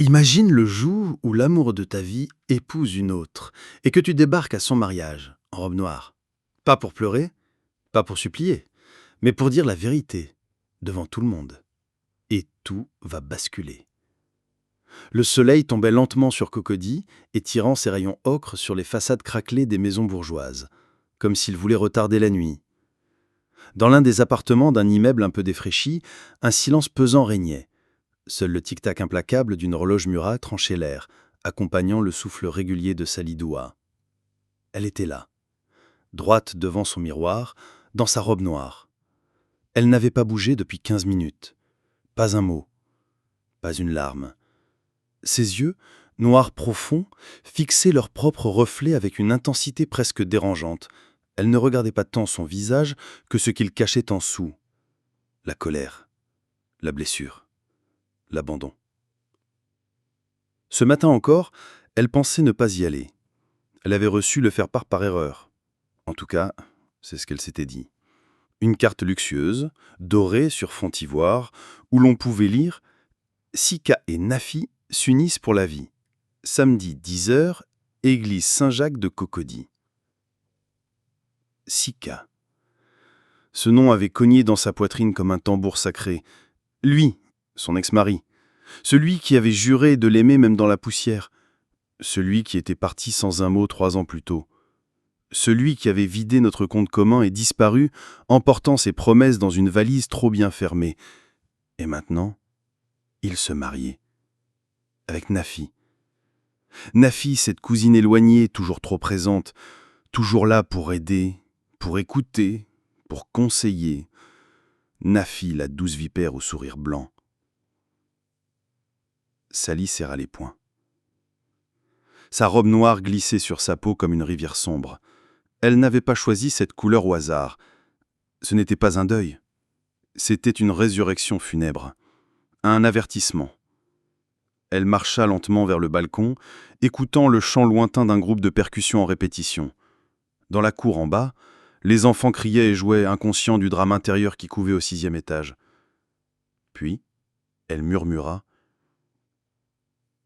Imagine le jour où l'amour de ta vie épouse une autre et que tu débarques à son mariage, en robe noire. Pas pour pleurer, pas pour supplier, mais pour dire la vérité, devant tout le monde. Et tout va basculer. Le soleil tombait lentement sur Cocody, étirant ses rayons ocre sur les façades craquelées des maisons bourgeoises, comme s'il voulait retarder la nuit. Dans l'un des appartements d'un immeuble un peu défraîchi, un silence pesant régnait. Seul le tic-tac implacable d'une horloge Murat tranchait l'air, accompagnant le souffle régulier de Sally Doua. Elle était là, droite devant son miroir, dans sa robe noire. Elle n'avait pas bougé depuis 15 minutes. Pas un mot, pas une larme. Ses yeux, noirs profonds, fixaient leur propre reflet avec une intensité presque dérangeante. Elle ne regardait pas tant son visage que ce qu'il cachait en dessous. La colère, la blessure, l'abandon. Ce matin encore, elle pensait ne pas y aller. Elle avait reçu le faire-part par erreur. En tout cas, c'est ce qu'elle s'était dit. Une carte luxueuse, dorée sur fond ivoire, où l'on pouvait lire « Sika et Nafi s'unissent pour la vie. Samedi 10h, église Saint-Jacques de Cocody. » Sika. Ce nom avait cogné dans sa poitrine comme un tambour sacré. Lui, son ex-mari. Celui qui avait juré de l'aimer même dans la poussière. Celui qui était parti sans un mot 3 ans plus tôt. Celui qui avait vidé notre compte commun et disparu, emportant ses promesses dans une valise trop bien fermée. Et maintenant, il se mariait. Avec Nafi. Nafi, cette cousine éloignée, toujours trop présente, toujours là pour aider, pour écouter, pour conseiller. Nafi, la douce vipère au sourire blanc. Sally serra les poings. Sa robe noire glissait sur sa peau comme une rivière sombre. Elle n'avait pas choisi cette couleur au hasard. Ce n'était pas un deuil. C'était une résurrection funèbre. Un avertissement. Elle marcha lentement vers le balcon, écoutant le chant lointain d'un groupe de percussions en répétition. Dans la cour en bas, les enfants criaient et jouaient, inconscients du drame intérieur qui couvait au 6e étage. Puis, elle murmura «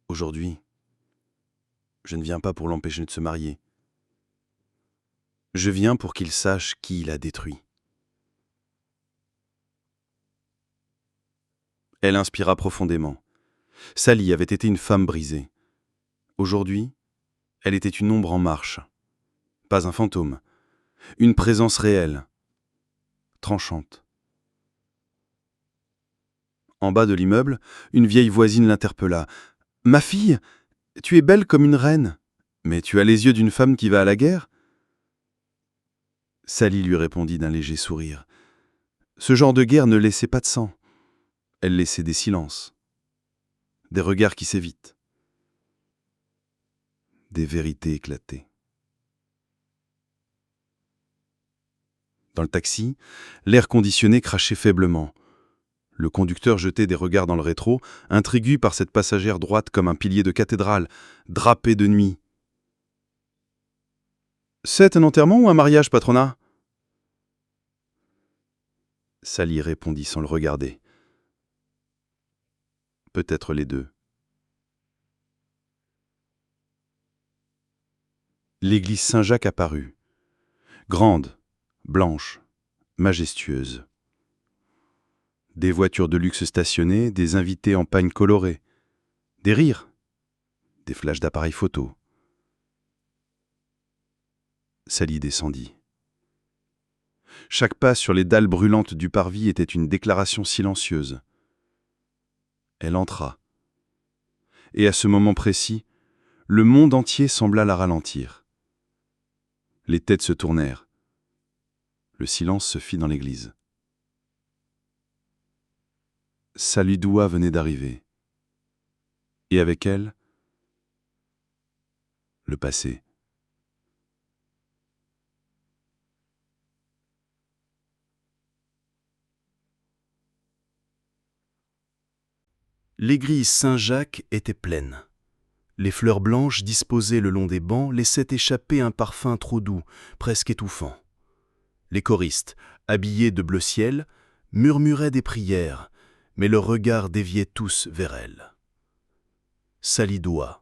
Aujourd'hui, je ne viens pas pour l'empêcher de se marier. Je viens pour qu'il sache qui il a détruit. » Elle inspira profondément. Sally avait été une femme brisée. Aujourd'hui, elle était une ombre en marche. Pas un fantôme. Une présence réelle, tranchante. En bas de l'immeuble, une vieille voisine l'interpella. « Ma fille, tu es belle comme une reine, mais tu as les yeux d'une femme qui va à la guerre ?» Sally lui répondit d'un léger sourire. Ce genre de guerre ne laissait pas de sang. Elle laissait des silences, des regards qui s'évitent, des vérités éclatées. Dans le taxi, l'air conditionné crachait faiblement. Le conducteur jetait des regards dans le rétro, intrigué par cette passagère droite comme un pilier de cathédrale, drapée de nuit. « C'est un enterrement ou un mariage, patronat ?» Sally répondit sans le regarder. « Peut-être les deux. » L'église Saint-Jacques apparut. Grande, blanche, majestueuse. Des voitures de luxe stationnées, des invités en pagne colorée. Des rires, des flashs d'appareils photo. Sally descendit. Chaque pas sur les dalles brûlantes du parvis était une déclaration silencieuse. Elle entra. Et à ce moment précis, le monde entier sembla la ralentir. Les têtes se tournèrent. Le silence se fit dans l'église. Sally Doua venait d'arriver. Et avec elle, le passé. L'église Saint-Jacques était pleine. Les fleurs blanches disposées le long des bancs laissaient échapper un parfum trop doux, presque étouffant. Les choristes, habillés de bleu ciel, murmuraient des prières, mais leurs regards déviaient tous vers elle. Sally Dua.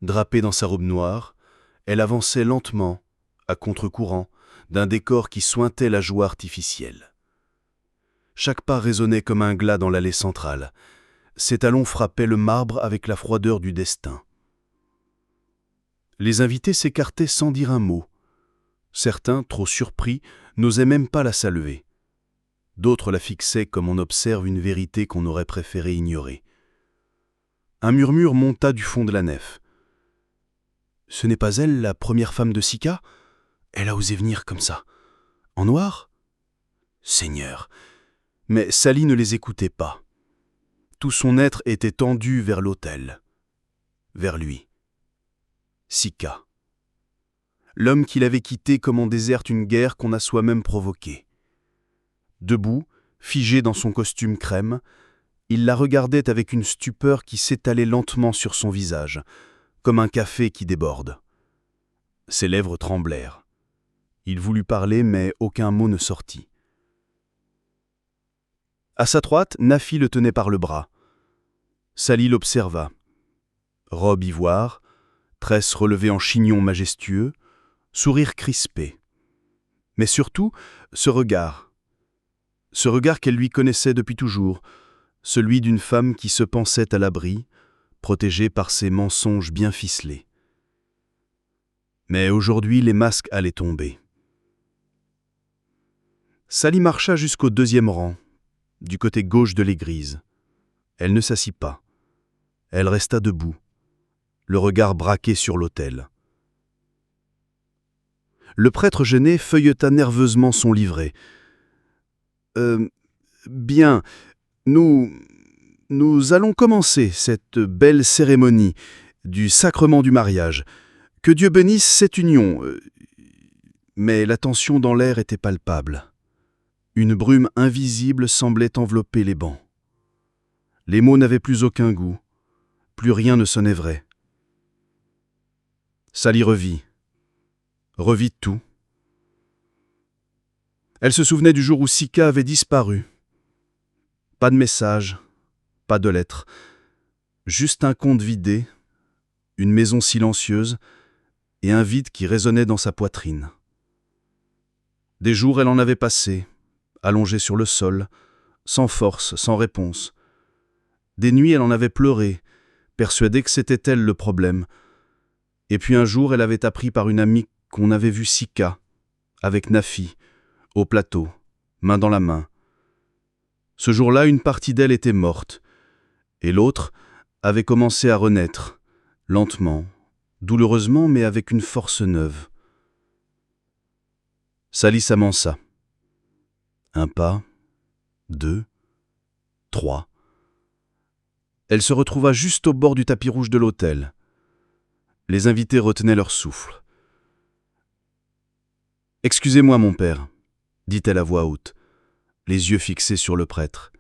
Drapée dans sa robe noire, elle avançait lentement, à contre-courant, d'un décor qui suintait la joie artificielle. Chaque pas résonnait comme un glas dans l'allée centrale. Ses talons frappaient le marbre avec la froideur du destin. Les invités s'écartaient sans dire un mot. Certains, trop surpris, n'osaient même pas la saluer. D'autres la fixaient comme on observe une vérité qu'on aurait préféré ignorer. Un murmure monta du fond de la nef. « Ce n'est pas elle, la première femme de Sika ? Elle a osé venir comme ça. En noir ? Seigneur !» Mais Sally ne les écoutait pas. Tout son être était tendu vers l'autel. Vers lui. Sika. L'homme qu'il avait quitté comme on déserte une guerre qu'on a soi-même provoquée. Debout, figé dans son costume crème, il la regardait avec une stupeur qui s'étalait lentement sur son visage, comme un café qui déborde. Ses lèvres tremblèrent. Il voulut parler, mais aucun mot ne sortit. À sa droite, Nafi le tenait par le bras. Sally l'observa. Robe ivoire, tresses relevées en chignon majestueux, sourire crispé. Mais surtout, ce regard qu'elle lui connaissait depuis toujours, celui d'une femme qui se pensait à l'abri, protégée par ses mensonges bien ficelés. Mais aujourd'hui, les masques allaient tomber. Sally marcha jusqu'au 2e rang, du côté gauche de l'église. Elle ne s'assit pas. Elle resta debout, le regard braqué sur l'autel. Le prêtre gêné feuilleta nerveusement son livret. Bien, nous allons commencer cette belle cérémonie du sacrement du mariage. Que Dieu bénisse cette union. » Mais la tension dans l'air était palpable. Une brume invisible semblait envelopper les bancs. Les mots n'avaient plus aucun goût. Plus rien ne sonnait vrai. Sally revit tout. Elle se souvenait du jour où Sika avait disparu. Pas de message, pas de lettre, juste un conte vidé, une maison silencieuse et un vide qui résonnait dans sa poitrine. Des jours, elle en avait passé, allongée sur le sol, sans force, sans réponse. Des nuits, elle en avait pleuré, persuadée que c'était elle le problème. Et puis un jour, elle avait appris par une amie qu'on avait vu Sika, avec Nafi, au plateau, main dans la main. Ce jour-là, une partie d'elle était morte, et l'autre avait commencé à renaître, lentement, douloureusement, mais avec une force neuve. Sally s'amança. 1 pas, 2, 3. Elle se retrouva juste au bord du tapis rouge de l'autel. Les invités retenaient leur souffle. « Excusez-moi, mon père », dit-elle à voix haute, les yeux fixés sur le prêtre.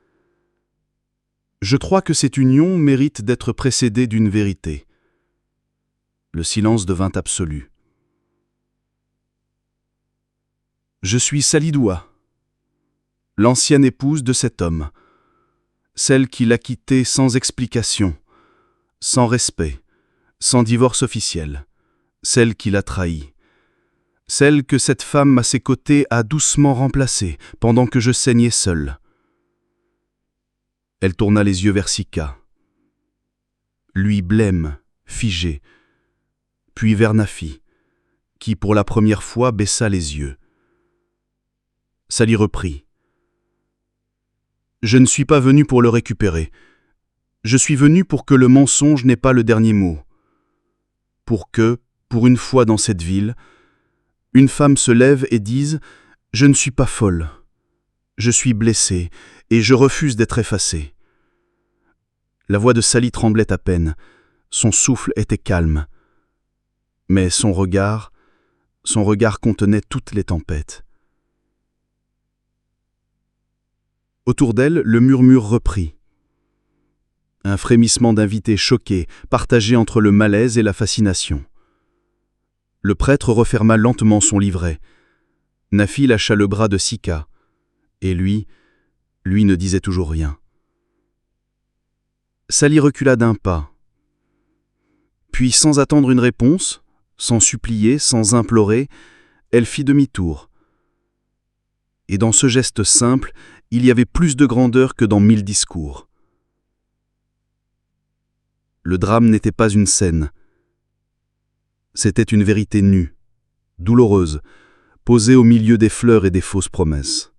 « Je crois que cette union mérite d'être précédée d'une vérité. » Le silence devint absolu. « Je suis Sally Dua, l'ancienne épouse de cet homme, celle qui l'a quitté sans explication, sans respect, sans divorce officiel, celle qui l'a trahi. Celle que cette femme à ses côtés a doucement remplacée pendant que je saignais seul. » Elle tourna les yeux vers Sika. Lui blême, figé, puis vers Nafi, qui pour la première fois baissa les yeux. Sally reprit. « Je ne suis pas venu pour le récupérer. Je suis venu pour que le mensonge n'ait pas le dernier mot. Pour que, pour une fois dans cette ville, une femme se lève et dise « Je ne suis pas folle. Je suis blessée et je refuse d'être effacée. » La voix de Sally tremblait à peine. Son souffle était calme. Mais son regard contenait toutes les tempêtes. Autour d'elle, le murmure reprit. Un frémissement d'invités choqués, partagé entre le malaise et la fascination. Le prêtre referma lentement son livret. Nafi lâcha le bras de Sika. Et lui ne disait toujours rien. Sally recula d'1 pas, Puis, sans attendre une réponse, sans supplier, sans implorer, elle fit demi-tour. Et dans ce geste simple, il y avait plus de grandeur que dans 1000 discours. Le drame n'était pas une scène. C'était une vérité nue, douloureuse, posée au milieu des fleurs et des fausses promesses.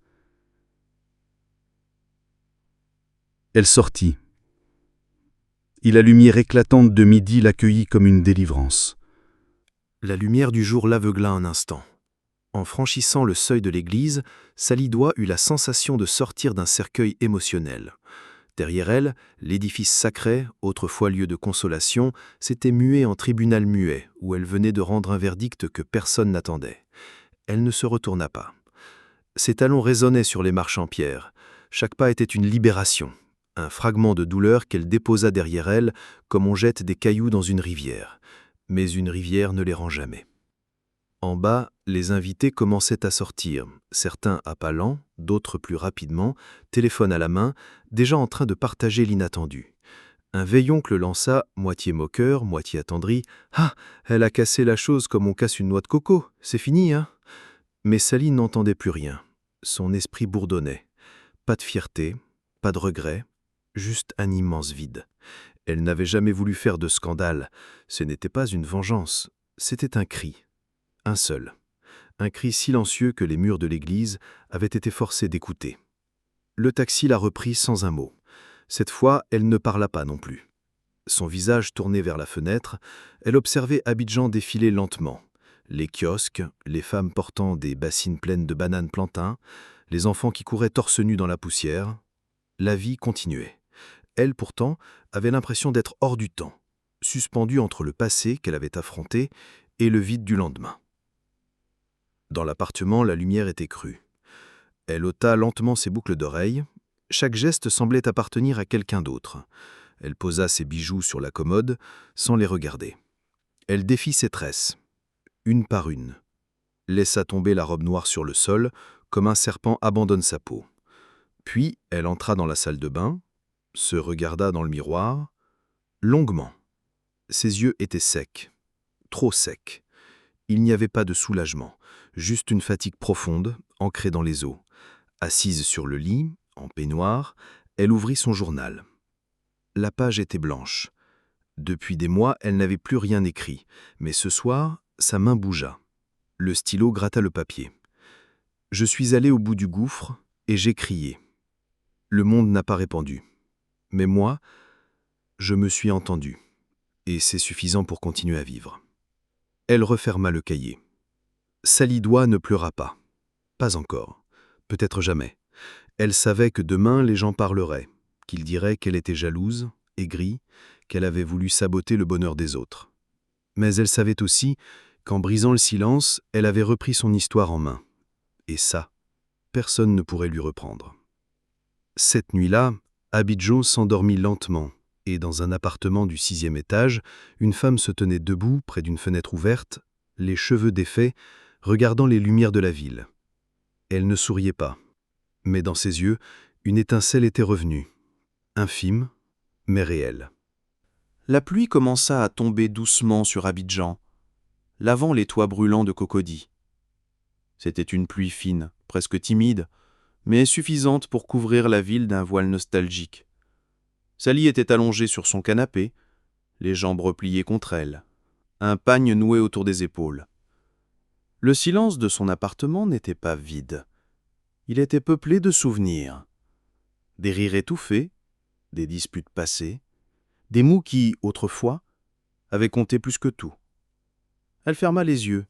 Elle sortit. Et la lumière éclatante de midi l'accueillit comme une délivrance. La lumière du jour l'aveugla un instant. En franchissant le seuil de l'église, Salidois eut la sensation de sortir d'un cercueil émotionnel. Derrière elle, l'édifice sacré, autrefois lieu de consolation, s'était mué en tribunal muet, où elle venait de rendre un verdict que personne n'attendait. Elle ne se retourna pas. Ses talons résonnaient sur les marches en pierre. Chaque pas était une libération, un fragment de douleur qu'elle déposa derrière elle, comme on jette des cailloux dans une rivière. Mais une rivière ne les rend jamais. En bas, les invités commençaient à sortir, certains à pas lents, d'autres plus rapidement, téléphone à la main, déjà en train de partager l'inattendu. Un veilloncle lança, moitié moqueur, moitié attendri, « Ah, elle a cassé la chose comme on casse une noix de coco, c'est fini, hein ?» Mais Sally n'entendait plus rien. Son esprit bourdonnait. Pas de fierté, pas de regret, juste un immense vide. Elle n'avait jamais voulu faire de scandale. Ce n'était pas une vengeance, c'était un cri. Un seul. Un cri silencieux que les murs de l'église avaient été forcés d'écouter. Le taxi la reprit sans un mot. Cette fois, elle ne parla pas non plus. Son visage tourné vers la fenêtre, elle observait Abidjan défiler lentement. Les kiosques, les femmes portant des bassines pleines de bananes plantains, les enfants qui couraient torse nu dans la poussière. La vie continuait. Elle, pourtant, avait l'impression d'être hors du temps, suspendue entre le passé qu'elle avait affronté et le vide du lendemain. Dans l'appartement, la lumière était crue. Elle ôta lentement ses boucles d'oreilles. Chaque geste semblait appartenir à quelqu'un d'autre. Elle posa ses bijoux sur la commode, sans les regarder. Elle défit ses tresses, une par une. Laissa tomber la robe noire sur le sol, comme un serpent abandonne sa peau. Puis, elle entra dans la salle de bain, se regarda dans le miroir, longuement. Ses yeux étaient secs, trop secs. Il n'y avait pas de soulagement, juste une fatigue profonde, ancrée dans les os. Assise sur le lit, en peignoir, elle ouvrit son journal. La page était blanche. Depuis des mois, elle n'avait plus rien écrit, mais ce soir, sa main bougea. Le stylo gratta le papier. Je suis allé au bout du gouffre et j'ai crié. Le monde n'a pas répondu. Mais moi, je me suis entendu. Et c'est suffisant pour continuer à vivre. Elle referma le cahier. Salidois ne pleura pas. Pas encore. Peut-être jamais. Elle savait que demain les gens parleraient, qu'ils diraient qu'elle était jalouse, aigrie, qu'elle avait voulu saboter le bonheur des autres. Mais elle savait aussi qu'en brisant le silence, elle avait repris son histoire en main. Et ça, personne ne pourrait lui reprendre. Cette nuit-là, Abidjan s'endormit lentement, et dans un appartement du 6e étage, une femme se tenait debout près d'une fenêtre ouverte, les cheveux défaits, regardant les lumières de la ville. Elle ne souriait pas, mais dans ses yeux, une étincelle était revenue, infime, mais réelle. La pluie commença à tomber doucement sur Abidjan, lavant les toits brûlants de Cocody. C'était une pluie fine, presque timide, mais suffisante pour couvrir la ville d'un voile nostalgique. Sally était allongée sur son canapé, les jambes repliées contre elle, un pagne noué autour des épaules. Le silence de son appartement n'était pas vide. Il était peuplé de souvenirs. Des rires étouffés, des disputes passées, des mots qui, autrefois, avaient compté plus que tout. Elle ferma les yeux,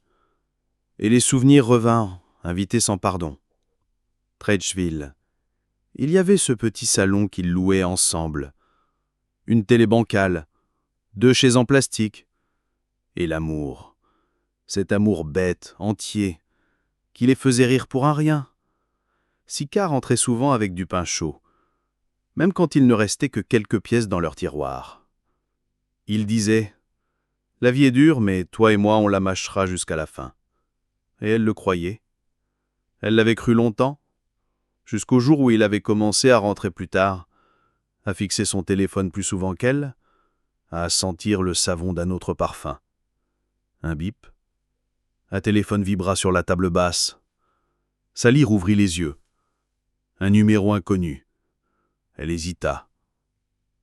et les souvenirs revinrent, invités sans pardon. Treichville. Il y avait ce petit salon qu'ils louaient ensemble, une télé bancale, 2 chaises en plastique, et l'amour. Cet amour bête, entier, qui les faisait rire pour un rien. Sicard entrait souvent avec du pain chaud, même quand il ne restait que quelques pièces dans leur tiroir. Il disait « La vie est dure, mais toi et moi, on la mâchera jusqu'à la fin. » Et elle le croyait. Elle l'avait cru longtemps, jusqu'au jour où il avait commencé à rentrer plus tard, à fixer son téléphone plus souvent qu'elle, à sentir le savon d'un autre parfum. Un bip. Un téléphone vibra sur la table basse. Sally rouvrit les yeux. Un numéro inconnu. Elle hésita,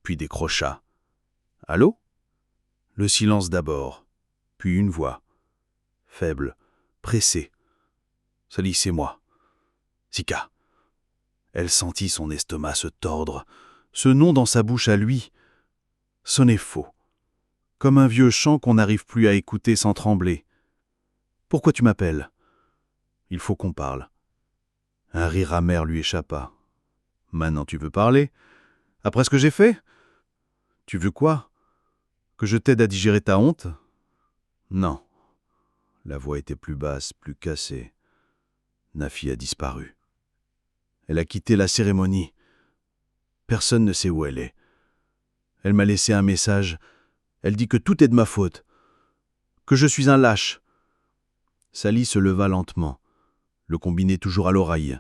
puis décrocha. « Allô ?» Le silence d'abord, puis une voix. Faible, pressée. « Sally, c'est moi. Sika. » Elle sentit son estomac se tordre. Ce nom dans sa bouche à lui sonnait faux, comme un vieux chant qu'on n'arrive plus à écouter sans trembler. « Pourquoi tu m'appelles ? Il faut qu'on parle. » Un rire amer lui échappa. « Maintenant tu veux parler ? Après ce que j'ai fait ? Tu veux quoi ? Que je t'aide à digérer ta honte ? Non. » La voix était plus basse, plus cassée. Nafi a disparu. Elle a quitté la cérémonie. Personne ne sait où elle est. Elle m'a laissé un message. Elle dit que tout est de ma faute. Que je suis un lâche. Sally se leva lentement, le combiné toujours à l'oreille.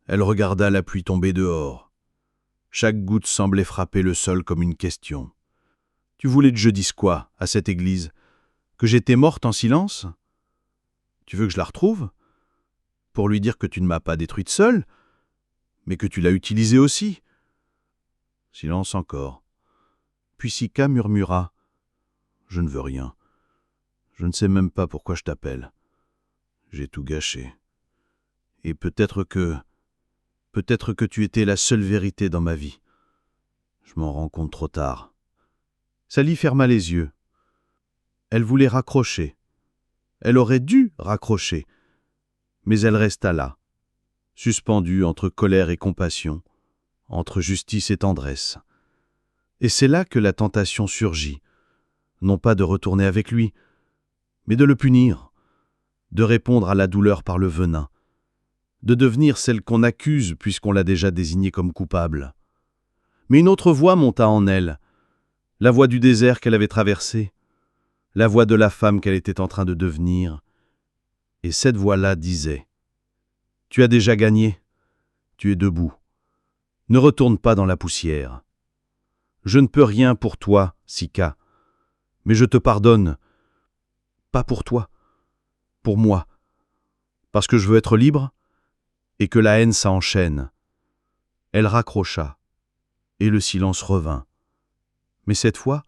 Elle regarda la pluie tomber dehors. Chaque goutte semblait frapper le sol comme une question. « Tu voulais que je dise quoi à cette église ? Que j'étais morte en silence ? Tu veux que je la retrouve ? Pour lui dire que tu ne m'as pas détruite seule, mais que tu l'as utilisée aussi ?» Silence encore. Puis Sika murmura. « Je ne veux rien. Je ne sais même pas pourquoi je t'appelle. J'ai tout gâché. Et peut-être que tu étais la seule vérité dans ma vie. Je m'en rends compte trop tard. » Sally ferma les yeux. Elle voulait raccrocher. Elle aurait dû raccrocher. Mais elle resta là, suspendue entre colère et compassion, entre justice et tendresse. Et c'est là que la tentation surgit, non pas de retourner avec lui, mais de le punir, de répondre à la douleur par le venin, de devenir celle qu'on accuse puisqu'on l'a déjà désignée comme coupable. Mais une autre voix monta en elle, la voix du désert qu'elle avait traversé, la voix de la femme qu'elle était en train de devenir. Et cette voix-là disait « Tu as déjà gagné, tu es debout. Ne retourne pas dans la poussière. Je ne peux rien pour toi, Sika, mais je te pardonne. Pas pour toi, pour moi, parce que je veux être libre et que la haine s'enchaîne. » Elle raccrocha, et le silence revint. Mais cette fois,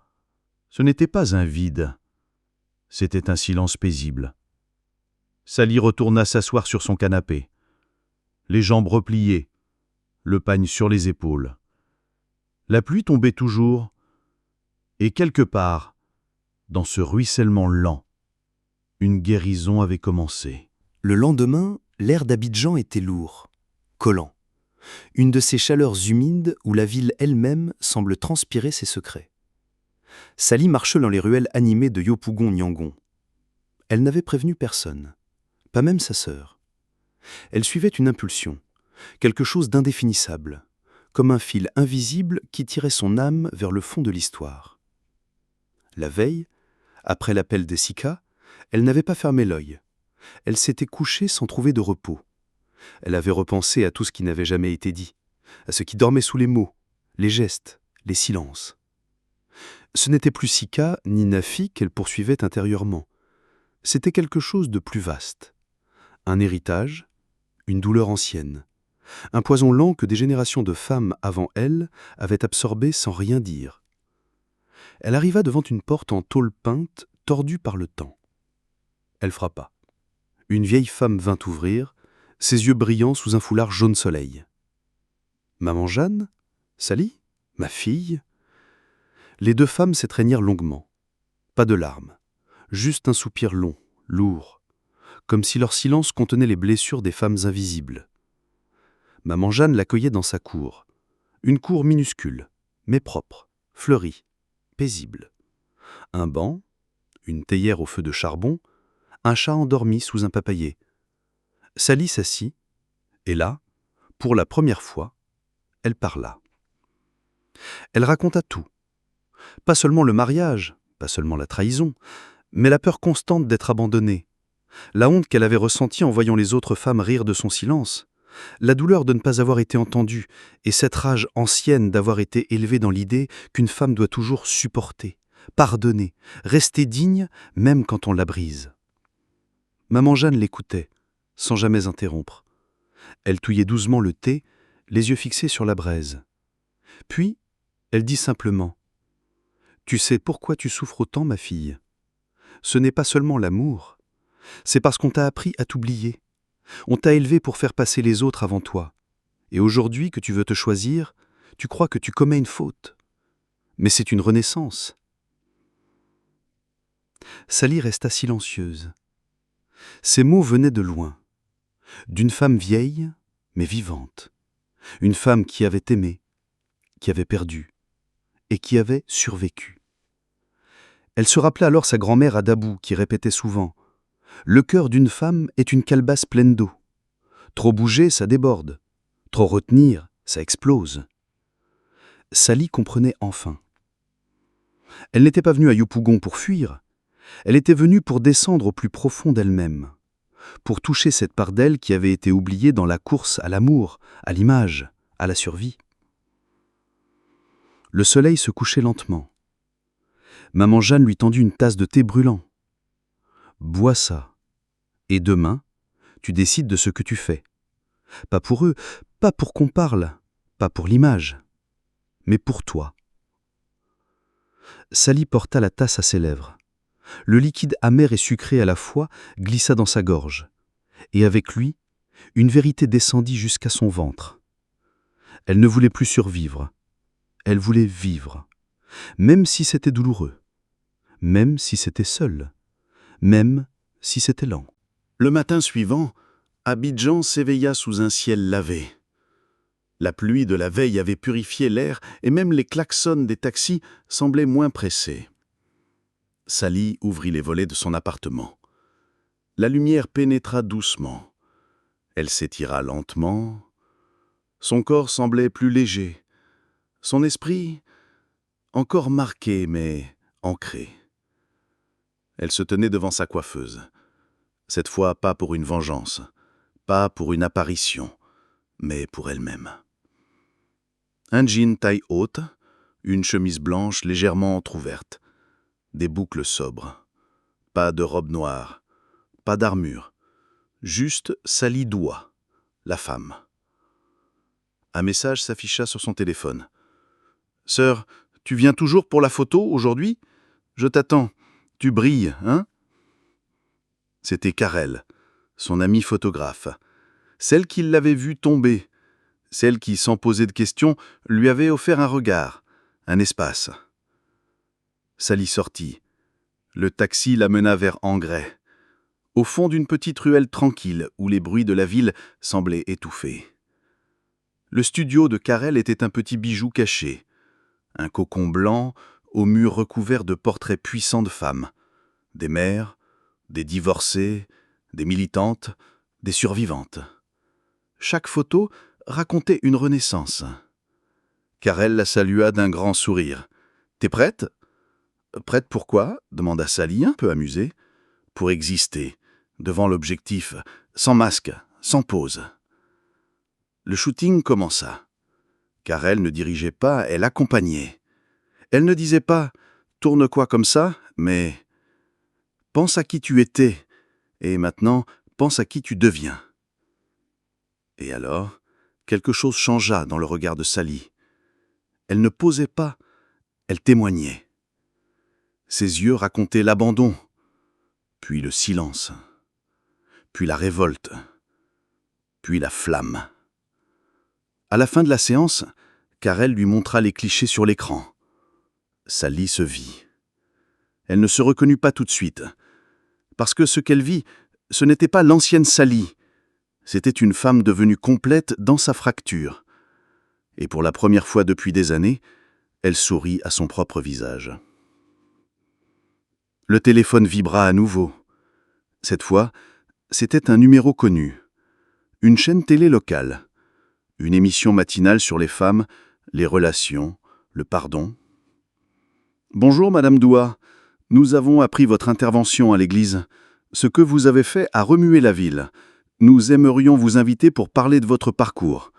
ce n'était pas un vide, c'était un silence paisible. Sally retourna s'asseoir sur son canapé, les jambes repliées, le pagne sur les épaules. La pluie tombait toujours, et quelque part, dans ce ruissellement lent, une guérison avait commencé. Le lendemain, l'air d'Abidjan était lourd, collant. Une de ces chaleurs humides où la ville elle-même semble transpirer ses secrets. Sally marchait dans les ruelles animées de Yopougon-Niangon. Elle n'avait prévenu personne, pas même sa sœur. Elle suivait une impulsion, quelque chose d'indéfinissable, comme un fil invisible qui tirait son âme vers le fond de l'histoire. La veille, après l'appel des Sika, elle n'avait pas fermé l'œil. Elle s'était couchée sans trouver de repos. Elle avait repensé à tout ce qui n'avait jamais été dit, à ce qui dormait sous les mots, les gestes, les silences. Ce n'était plus Sika ni Nafi qu'elle poursuivait intérieurement. C'était quelque chose de plus vaste. Un héritage, une douleur ancienne, un poison lent que des générations de femmes avant elle avaient absorbé sans rien dire. Elle arriva devant une porte en tôle peinte, tordue par le temps. Elle frappa. Une vieille femme vint ouvrir, ses yeux brillants sous un foulard jaune soleil. « Maman Jeanne ? Sally ? Ma fille ?» Les deux femmes s'étreignirent longuement. Pas de larmes, juste un soupir long, lourd, comme si leur silence contenait les blessures des femmes invisibles. Maman Jeanne l'accueillait dans sa cour. Une cour minuscule, mais propre, fleurie, paisible. Un banc, une théière au feu de charbon, un chat endormi sous un papayer. Sally s'assit, et là, pour la première fois, elle parla. Elle raconta tout. Pas seulement le mariage, pas seulement la trahison, mais la peur constante d'être abandonnée, la honte qu'elle avait ressentie en voyant les autres femmes rire de son silence, La douleur de ne pas avoir été entendue et cette rage ancienne d'avoir été élevée dans l'idée qu'une femme doit toujours supporter, pardonner, rester digne même quand on la brise. Maman Jeanne l'écoutait, sans jamais interrompre. Elle touillait doucement le thé, les yeux fixés sur la braise. Puis, elle dit simplement « Tu sais pourquoi tu souffres autant, ma fille ? Ce n'est pas seulement l'amour, c'est parce qu'on t'a appris à t'oublier. On t'a élevé pour faire passer les autres avant toi. Et aujourd'hui que tu veux te choisir, tu crois que tu commets une faute. Mais c'est une renaissance. » Sally resta silencieuse. Ces mots venaient de loin, d'une femme vieille, mais vivante. Une femme qui avait aimé, qui avait perdu, et qui avait survécu. Elle se rappelait alors sa grand-mère à Dabou qui répétait souvent « Le cœur d'une femme est une calebasse pleine d'eau. Trop bouger, ça déborde. Trop retenir, ça explose. » Sally comprenait enfin. Elle n'était pas venue à Yopougon pour fuir. Elle était venue pour descendre au plus profond d'elle-même, pour toucher cette part d'elle qui avait été oubliée dans la course à l'amour, à l'image, à la survie. Le soleil se couchait lentement. Maman Jeanne lui tendit une tasse de thé brûlant. « Bois ça. Et demain, tu décides de ce que tu fais. Pas pour eux, pas pour qu'on parle, pas pour l'image, mais pour toi. » Sally porta la tasse à ses lèvres. Le liquide amer et sucré à la fois glissa dans sa gorge, et avec lui, une vérité descendit jusqu'à son ventre. Elle ne voulait plus survivre, elle voulait vivre, même si c'était douloureux, même si c'était seul, même si c'était lent. Le matin suivant, Abidjan s'éveilla sous un ciel lavé. La pluie de la veille avait purifié l'air et même les klaxons des taxis semblaient moins pressés. Sally ouvrit les volets de son appartement. La lumière pénétra doucement. Elle s'étira lentement. Son corps semblait plus léger. Son esprit, encore marqué mais ancré. Elle se tenait devant sa coiffeuse. Cette fois, pas pour une vengeance, pas pour une apparition, mais pour elle-même. Un jean taille haute, une chemise blanche légèrement entr'ouverte, des boucles sobres, pas de robe noire, pas d'armure, juste Sally Doua, la femme. Un message s'afficha sur son téléphone. « Sœur, tu viens toujours pour la photo aujourd'hui ? Je t'attends. Tu brilles, hein ?» C'était Karel, son amie photographe, celle qui l'avait vue tomber, celle qui, sans poser de questions, lui avait offert un regard, un espace. Sally sortit. Le taxi la mena vers Engrais, au fond d'une petite ruelle tranquille où les bruits de la ville semblaient étouffés. Le studio de Karel était un petit bijou caché, un cocon blanc aux murs recouverts de portraits puissants de femmes, des mères, des divorcées, des militantes, des survivantes. Chaque photo racontait une renaissance. Karel la salua d'un grand sourire. « T'es prête ?»« Prête pour quoi ?» demanda Sally, un peu amusée. « Pour exister, devant l'objectif, sans masque, sans pause. » Le shooting commença. Karel ne dirigeait pas, elle accompagnait. Elle ne disait pas « tourne quoi comme ça ?» mais « pense à qui tu étais, et maintenant, pense à qui tu deviens. » Et alors, quelque chose changea dans le regard de Sally. Elle ne posait pas, elle témoignait. Ses yeux racontaient l'abandon, puis le silence, puis la révolte, puis la flamme. À la fin de la séance, Karel lui montra les clichés sur l'écran. Sally se vit. Elle ne se reconnut pas tout de suite, parce que ce qu'elle vit, ce n'était pas l'ancienne Sally, c'était une femme devenue complète dans sa fracture. Et pour la première fois depuis des années, elle sourit à son propre visage. Le téléphone vibra à nouveau. Cette fois, c'était un numéro connu. Une chaîne télé locale. Une émission matinale sur les femmes, les relations, le pardon. « Bonjour, Madame Doua. Nous avons appris votre intervention à l'église. Ce que vous avez fait a remué la ville. Nous aimerions vous inviter pour parler de votre parcours.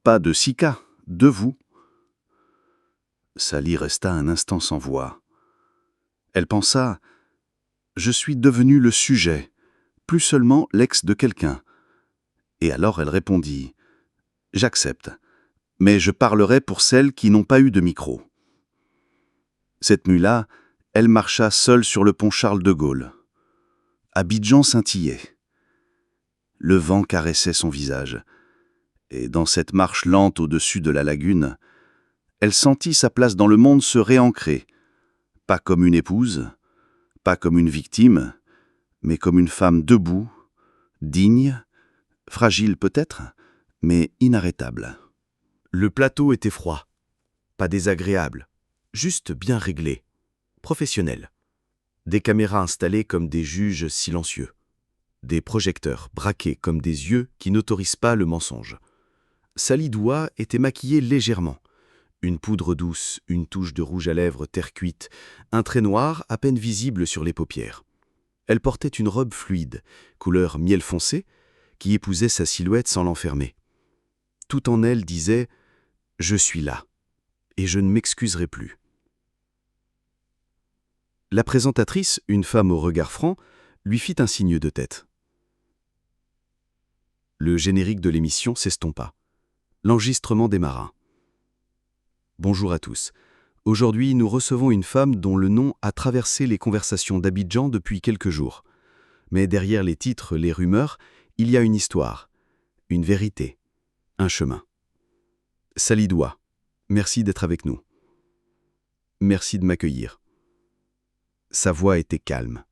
Pas de Sika, de vous. » Sally resta un instant sans voix. Elle pensa « Je suis devenu le sujet, plus seulement l'ex de quelqu'un. » Et alors elle répondit « J'accepte, mais je parlerai pour celles qui n'ont pas eu de micro. » Cette nuit-là, elle marcha seule sur le pont Charles de Gaulle. Abidjan scintillait. Le vent caressait son visage. Et dans cette marche lente au-dessus de la lagune, elle sentit sa place dans le monde se réancrer, pas comme une épouse, pas comme une victime, mais comme une femme debout, digne, fragile peut-être, mais inarrêtable. Le plateau était froid, pas désagréable, juste bien réglé, professionnel. Des caméras installées comme des juges silencieux. Des projecteurs braqués comme des yeux qui n'autorisent pas le mensonge. Sally Doua était maquillée légèrement. Une poudre douce, une touche de rouge à lèvres terre cuite, un trait noir à peine visible sur les paupières. Elle portait une robe fluide, couleur miel foncé, qui épousait sa silhouette sans l'enfermer. Tout en elle disait « Je suis là, et je ne m'excuserai plus ». La présentatrice, une femme au regard franc, lui fit un signe de tête. Le générique de l'émission s'estompa. L'enregistrement démarra. Bonjour à tous. Aujourd'hui, nous recevons une femme dont le nom a traversé les conversations d'Abidjan depuis quelques jours. Mais derrière les titres, les rumeurs, il y a une histoire, une vérité, un chemin. Sally Doua, merci d'être avec nous. Merci de m'accueillir. Sa voix était calme,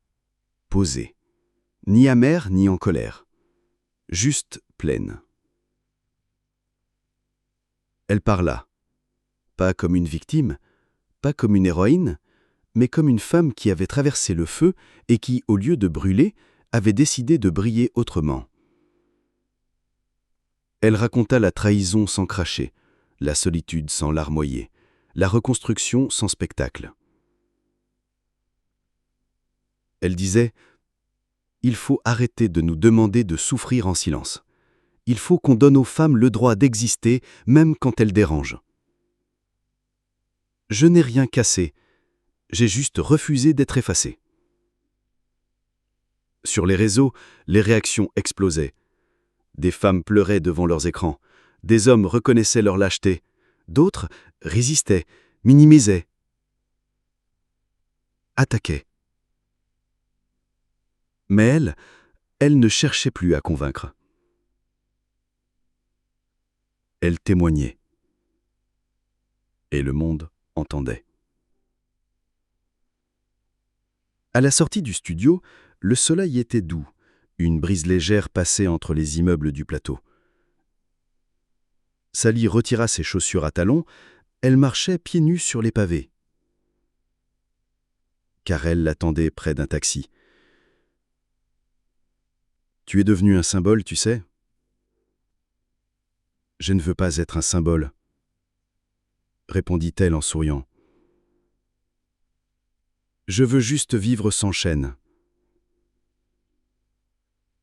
posée, ni amère ni en colère, juste pleine. Elle parla, pas comme une victime, pas comme une héroïne, mais comme une femme qui avait traversé le feu et qui, au lieu de brûler, avait décidé de briller autrement. Elle raconta la trahison sans cracher, la solitude sans larmoyer, la reconstruction sans spectacle. Elle disait « Il faut arrêter de nous demander de souffrir en silence. Il faut qu'on donne aux femmes le droit d'exister, même quand elles dérangent. Je n'ai rien cassé, j'ai juste refusé d'être effacé. » Sur les réseaux, les réactions explosaient. Des femmes pleuraient devant leurs écrans, des hommes reconnaissaient leur lâcheté, d'autres résistaient, minimisaient, attaquaient. Mais elle ne cherchait plus à convaincre. Elle témoignait. Et le monde entendait. À la sortie du studio, le soleil était doux. Une brise légère passait entre les immeubles du plateau. Sally retira ses chaussures à talons. Elle marchait pieds nus sur les pavés. Karel l'attendait près d'un taxi. « Tu es devenu un symbole, tu sais ? » ?»« Je ne veux pas être un symbole, » répondit-elle en souriant. « Je veux juste vivre sans chaîne. »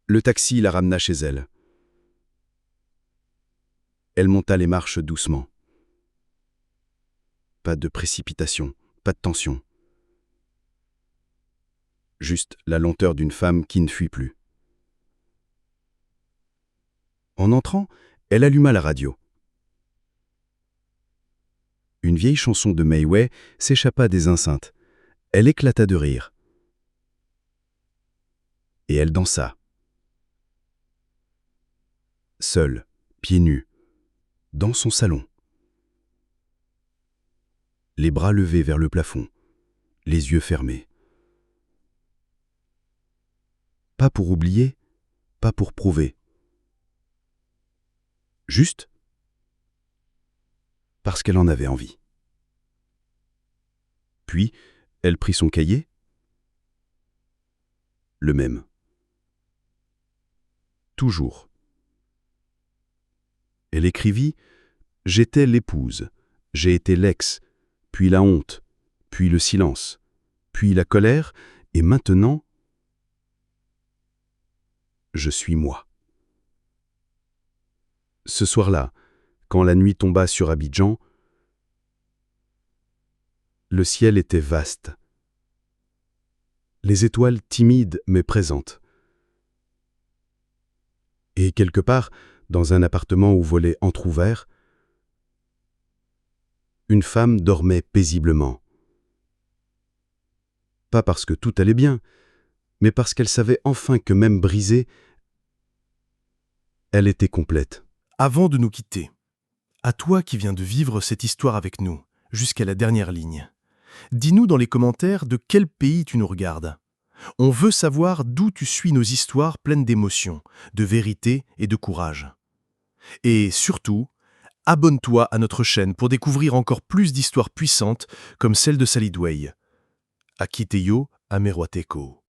Le taxi la ramena chez elle. Elle monta les marches doucement. Pas de précipitation, pas de tension. Juste la lenteur d'une femme qui ne fuit plus. En entrant, elle alluma la radio. Une vieille chanson de Mai Wei s'échappa des enceintes. Elle éclata de rire. Et elle dansa. Seule, pieds nus, dans son salon. Les bras levés vers le plafond, les yeux fermés. Pas pour oublier, pas pour prouver. Juste parce qu'elle en avait envie. Puis, elle prit son cahier. Le même. Toujours. Elle écrivit « J'étais l'épouse, j'ai été l'ex, puis la honte, puis le silence, puis la colère, et maintenant, je suis moi. » Ce soir-là, quand la nuit tomba sur Abidjan, le ciel était vaste. Les étoiles timides mais présentes. Et quelque part, dans un appartement aux volets entr'ouverts, une femme dormait paisiblement. Pas parce que tout allait bien, mais parce qu'elle savait enfin que même brisée, elle était complète. Avant de nous quitter, à toi qui viens de vivre cette histoire avec nous, jusqu'à la dernière ligne, dis-nous dans les commentaires de quel pays tu nous regardes. On veut savoir d'où tu suis nos histoires pleines d'émotions, de vérité et de courage. Et surtout, abonne-toi à notre chaîne pour découvrir encore plus d'histoires puissantes comme celle de Sally Douay. Akiteyo Ameroateko.